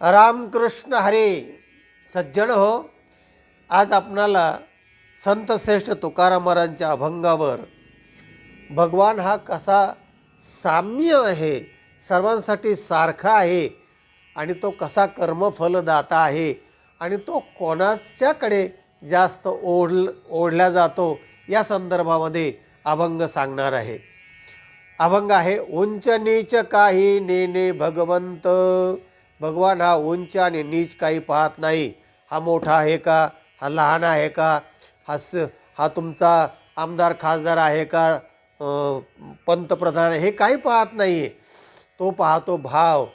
रामकृष्ण हरी. सज्जन हो, आज आपणाला संत श्रेष्ठ तुकाराम महाराजांच्या अभंगावर भगवान हा कसा साम्य आहे, सर्वांसाठी सारखा आहे आणि तो कसा कर्मफलदाता आहे आणि तो कोणाच्याकडे जास्त ओढला जातो या संदर्भामध्ये अभंग सांगणार आहे. अभंग आहे, उंच नीच काही नेने भगवंत. भगवान हा उंच आणि नीच काही पाहत नाही. हा मोठा आहे का, हा लहान आहे का, हा तुमचा आमदार खासदार आहे का, पंतप्रधान, हे काही पाहत नाही आहे. तो पाहतो भाव.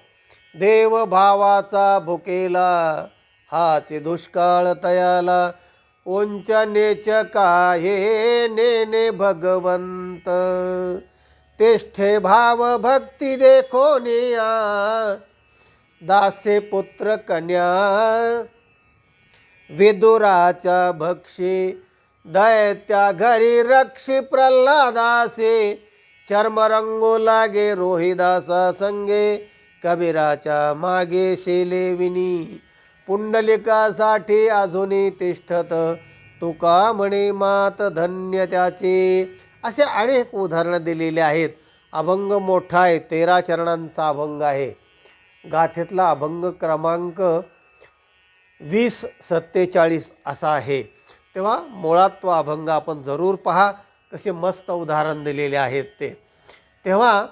देव भावाचा भुकेला, हाचे दुष्काळ तयाला. उंच नेच काहे नेने भगवंत. तेष्ठे भाव भक्ती देखोनिया, दासे पुत्र कन्या. विदुराच्या भक्षी दैत्या घरी रक्षी प्रल्हादासे. चर्मरंगो लागे रोहिदासा संगे, कबीराच्या मागे शेले विनी. पुंडलिकासाठी अजूनी तिष्ठत, तुका म्हणे मात धन्य त्याचे. असे अनेक उदाहरणं दिलेले आहेत. अभंग मोठा आहे, 13 चरणांचा अभंग आहे. गाथेतला अभंग क्रमांक 2047 असा आहे. तेव्हा मुळात तो अभंग आपण जरूर पहा, कसे मस्त उदाहरण दिलेले आहेत ते. तेव्हा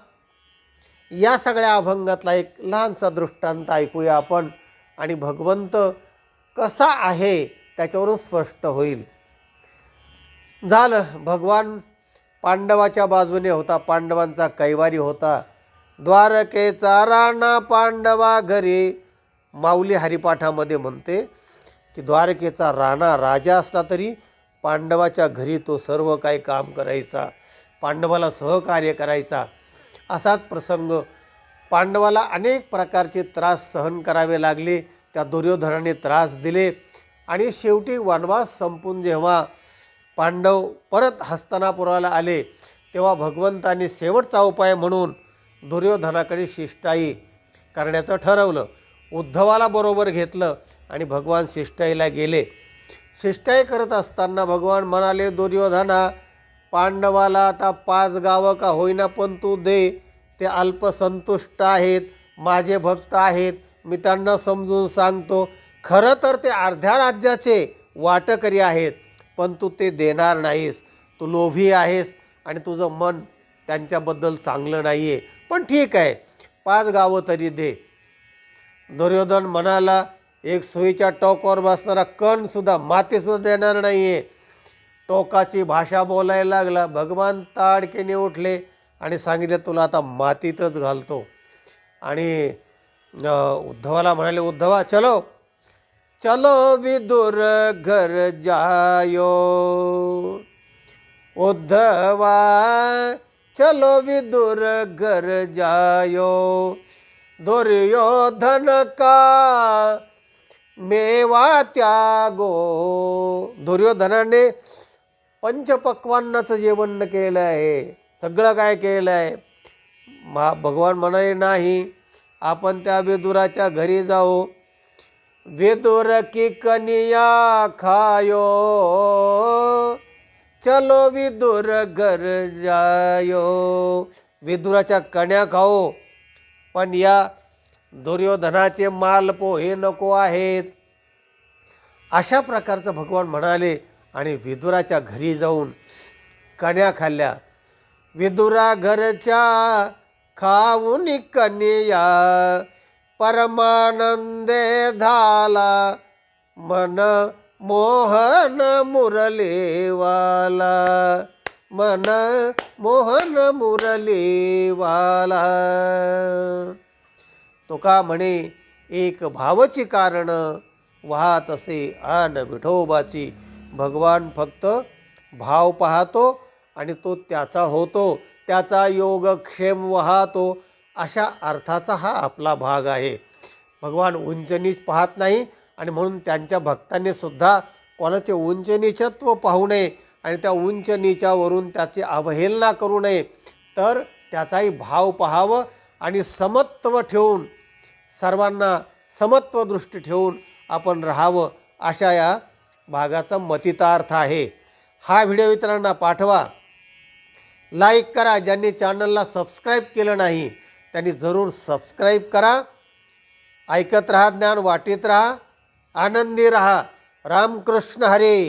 या सगळ्या अभंगातला एक लहानसा दृष्टांत ऐकूया आपण आणि भगवंत कसा आहे त्याच्यावरून स्पष्ट होईल. झालं, भगवान पांडवाच्या बाजूने होता, पांडवांचा कैवारी होता. द्वारकेचा राणा पांडवा घरी. माऊली हरिपाठामध्ये म्हणते की द्वारकेचा राणा राजा असला तरी पांडवाच्या घरी तो सर्व काही काम करायचा, पांडवाला सहकार्य करायचा. असाच प्रसंग, पांडवाला अनेक प्रकारचे त्रास सहन करावे लागले. त्या दुर्योधनाने त्रास दिले आणि शेवटी वनवास संपून जेव्हा पांडव परत हस्तिनापुराला आले तेव्हा भगवंताने शेवटचा उपाय म्हणून दुर्योधनाकडे शिष्टाई करण्याचं ठरवलं. उद्धवाला बरोबर घेतलं आणि भगवान शिष्टाईला गेले. शिष्टाई करत असताना भगवान म्हणाले, दुर्योधना, पांडवाला आता 5 गावं का होईना पण तू दे. ते अल्पसंतुष्ट आहेत, माझे भक्त आहेत, मी त्यांना समजून सांगतो. खरं तर ते अर्ध्या राज्याचे वाटकरी आहेत, पण तू ते देणार नाहीस. तू लोभी आहेस आणि तुझं मन त्यांच्याबद्दल चांगलं नाही आहे. पण ठीक आहे, 5 गावं तरी दे. दुर्योधन म्हणाला, एक सुईच्या टोकावर बसणारा कणसुद्धा, मातीसुद्धा देणार नाही आहे. टोकाची भाषा बोलायला लागला. भगवान ताडकीने उठले आणि सांगितले, तुला आता मातीतच घालतो. आणि उद्धवाला म्हणाले, उद्धवा चलो चलो विदुर घर जायो. उद्धवा चलो विदुर घर जायो. दुर्योधन का मेवा त्यागो. दुर्योधनाने पंचपक्वान्नाचं जेवण केलं आहे, सगळं काय केलं आहे. भगवान म्हणाले, नाही, आपण त्या विदुराच्या घरी जाऊ. विदुर की कनिया खायो. चलो विदुर घर जायो. विदुराच्या कन्या खाओ, पण या दुर्योधनाचे मालपोहे नको आहेत. अशा प्रकारचं भगवान म्हणाले आणि विदुराच्या घरी जाऊन कन्या खाल्ल्या. विदुरा घरच्या खाऊन कन्या, परमानंदे झाला मन मोहन मुरलीवाला. मन मोहन मुरलीवाला. तुका म्हणे एक भावची कारण, वाहत असे आन विठोबाची. भगवान फक्त भाव पाहतो आणि तो त्याचा होतो, त्याचा योगक्षेम वाहतो. अशा अर्थाचा हा आपला भाग आहे. भगवान उंच नीच पाहत नाही आणि म्हणून त्यांच्या भक्तांनी सुद्धा कोणाचे उंच नीचत्व पाहू नये आणि त्या उंच नीचावरून त्याची अवहेलना करू नये, तर त्याचाही भाव पाहावं आणि समत्व ठेवून सर्वांना समत्व दृष्टी ठेवून आपण राहावं अशा या भागाचा मतितार्थ आहे. हा व्हिडिओ इतरांना पाठवा, लाईक करा. ज्यांनी चॅनलला सबस्क्राईब केलं नाही त्यांनी जरूर सबस्क्राईब करा. ऐकत रहा, ज्ञान वाटीत रहा, आनंदी रहा. रामकृष्ण हरी.